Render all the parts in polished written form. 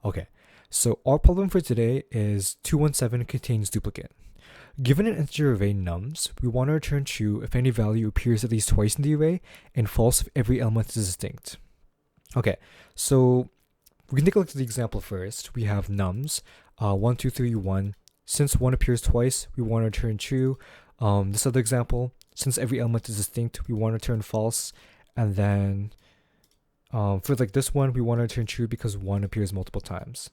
Okay, so our problem for today is 217 contains duplicate. Given an integer array nums, we want to return true if any value appears at least twice in the array, and false if every element is distinct. Okay, so we can take a look at the example first. We have nums, 1, 2, 3, 1. Since 1 appears twice, we want to return true. This other example, since every element is distinct, we want to return false. And then for like this one, we want to return true because 1 appears multiple times.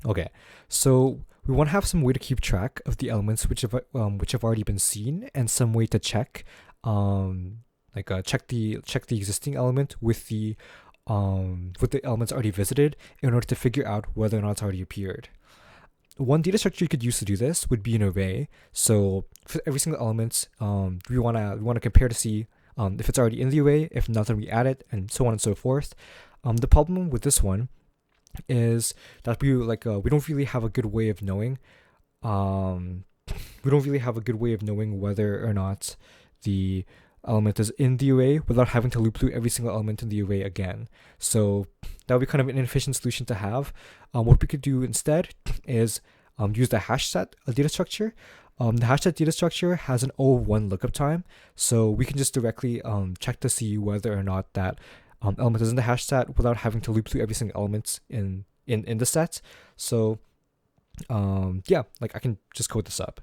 Okay, so we want to have some way to keep track of the elements which have already been seen, and some way to check, check the existing element with the elements already visited in order to figure out whether or not it's already appeared. One data structure you could use to do this would be an array. So for every single element, we wanna compare to see if it's already in the array. If not, then we add it, and so on and so forth. The problem with this one is that we don't really have a good way of knowing. We don't really have a good way of knowing whether or not the element is in the array without having to loop through every single element in the array again. So that would be kind of an inefficient solution to have. What we could do instead is use the HashSet data structure. The HashSet data structure has an O1 lookup time, so we can just directly check to see whether or not that element is in the hash set without having to loop through every single element in the set. So yeah, like I can just code this up.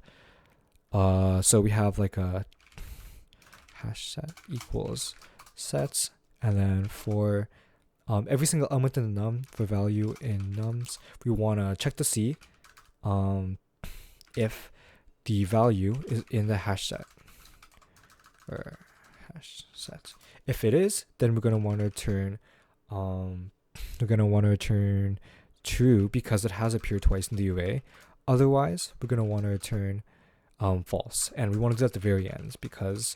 So we have like a hash set equals sets, and then for every single element in the num, for value in nums, we want to check to see if the value is in the hash set or hash set. If it is, then we're gonna want to return true because it has appeared twice in the array. Otherwise, we're gonna want to return false, and we want to do that at the very end because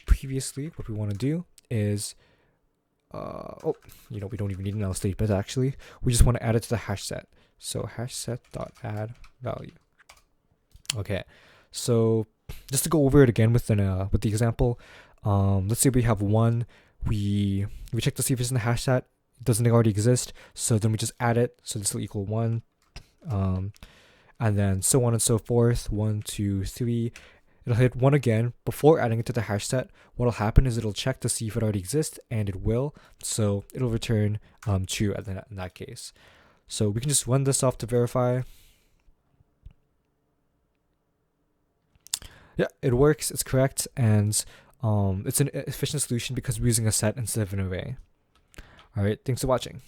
previously what we want to do is we don't even need an else statement actually. We just want to add it to the hash set. So hash set dot add value. Okay, so just to go over it again with the example, let's say we have 1. We check to see if it's in the hash set. It doesn't already exist, so then we just add it. So this will equal 1, and then so on and so forth. 1, 2, 3. It'll hit 1 again before adding it to the hash set. What'll happen is it'll check to see if it already exists, and it will. So it'll return true in that case. So we can just run this off to verify. Yeah, it works. It's correct, and it's an efficient solution because we're using a set instead of an array. All right, thanks for watching.